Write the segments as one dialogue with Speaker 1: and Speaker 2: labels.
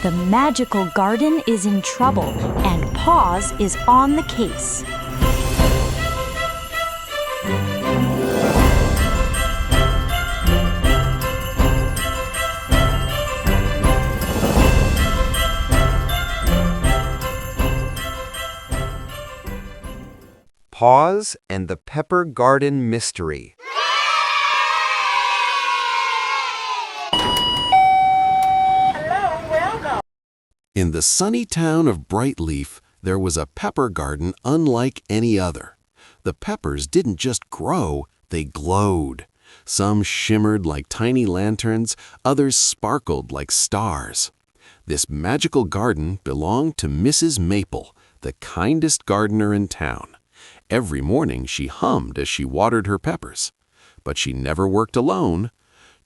Speaker 1: The magical garden is in trouble, and Paws is on the case.
Speaker 2: Paws and the Pepper Garden Mystery.
Speaker 3: In the sunny town of Brightleaf, there was a pepper garden unlike any other. The peppers didn't just grow, they glowed. Some shimmered like tiny lanterns, others sparkled like stars. This magical garden belonged to Mrs. Maple, the kindest gardener in town. Every morning she hummed as she watered her peppers. But she never worked alone.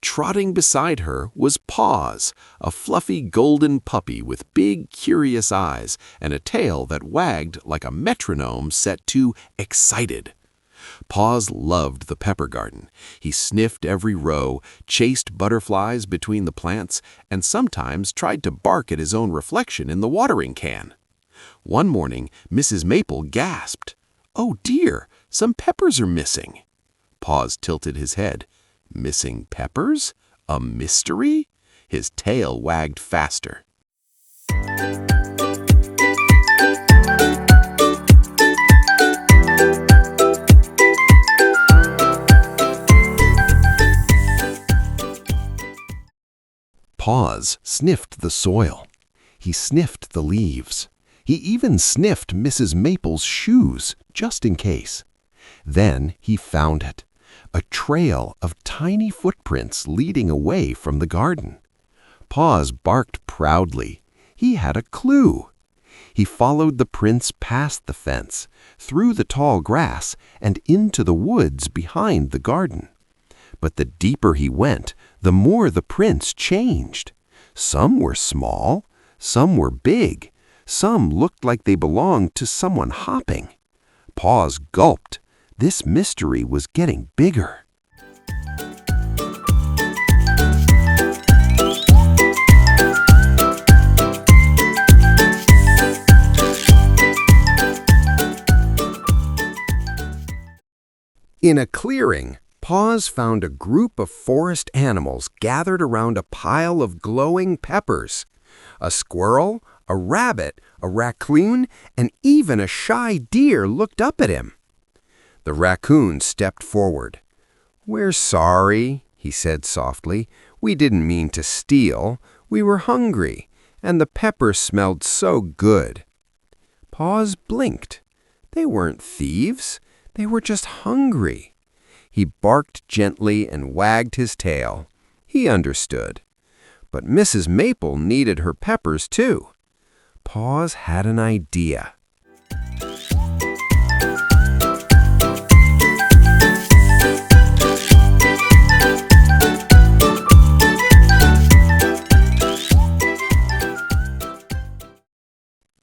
Speaker 3: Trotting beside her was Paws, a fluffy golden puppy with big, curious eyes and a tail that wagged like a metronome set to excited. Paws loved the pepper garden. He sniffed every row, chased butterflies between the plants, and sometimes tried to bark at his own reflection in the watering can. One morning, Mrs. Maple gasped, "Oh dear, some peppers are missing." Paws tilted his head. Missing peppers? A mystery? His tail wagged faster. Paws sniffed the soil. He sniffed the leaves. He even sniffed Mrs. Maple's shoes, just in case. Then he found it. A trail of tiny footprints leading away from the garden. Paws barked proudly. He had a clue. He followed the prints past the fence, through the tall grass, and into the woods behind the garden. But the deeper he went, the more the prints changed. Some were small, some were big, some looked like they belonged to someone hopping. Paws gulped. This mystery was getting bigger. In a clearing, Paws found a group of forest animals gathered around a pile of glowing peppers. A squirrel, a rabbit, a raccoon, and even a shy deer looked up at him. The raccoon stepped forward. "We're sorry," he said softly. "We didn't mean to steal. We were hungry, and the peppers smelled so good." Paws blinked. They weren't thieves. They were just hungry. He barked gently and wagged his tail. He understood. But Mrs. Maple needed her peppers too. Paws had an idea.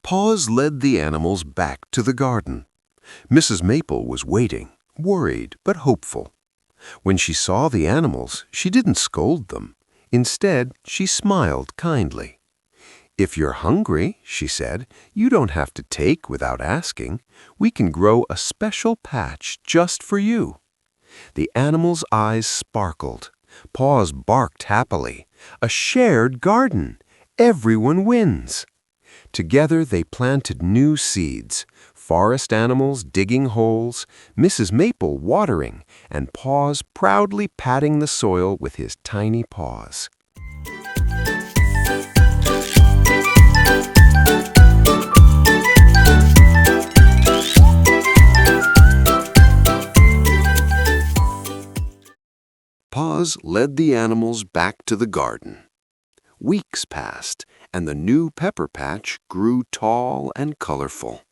Speaker 3: Paws led the animals back to the garden. Mrs. Maple was waiting, worried but hopeful. When she saw the animals, she didn't scold them. Instead, she smiled kindly. "If you're hungry," she said, "you don't have to take without asking. We can grow a special patch just for you." The animals' eyes sparkled. Paws barked happily. A shared garden. Everyone wins. Together they planted new seeds, forest animals digging holes, Mrs. Maple watering, and Paws proudly patting the soil with his tiny paws. Paws led the animals back to the garden. Weeks passed, and the new pepper patch grew tall and colorful.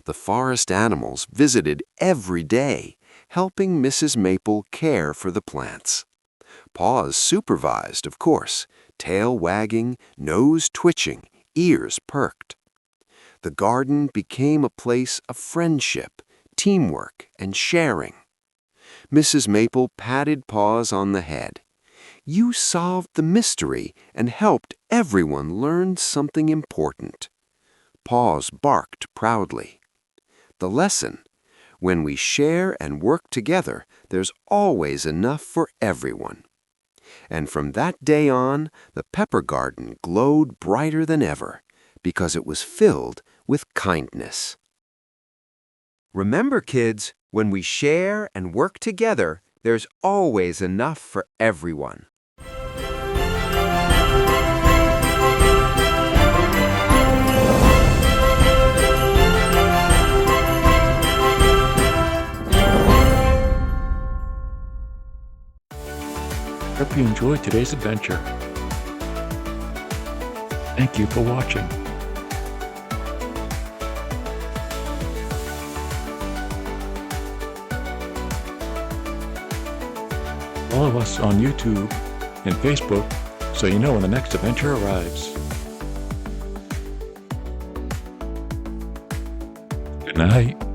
Speaker 3: The forest animals visited every day, helping Mrs. Maple care for the plants. Paws supervised, of course, tail wagging, nose twitching, ears perked. The garden became a place of friendship, teamwork, and sharing. Mrs. Maple patted Paws on the head.
Speaker 4: You solved the mystery and helped everyone learn something important. Paws barked proudly. The lesson: when we share and work together, there's always enough for everyone. And from that day on, the pepper garden glowed brighter than ever because it was filled with kindness.
Speaker 2: Remember, kids, when we share and work together, there's always enough for everyone.
Speaker 5: Hope you enjoyed today's adventure. Thank you for watching. Follow us on YouTube and Facebook so you know when the next adventure arrives. Good night.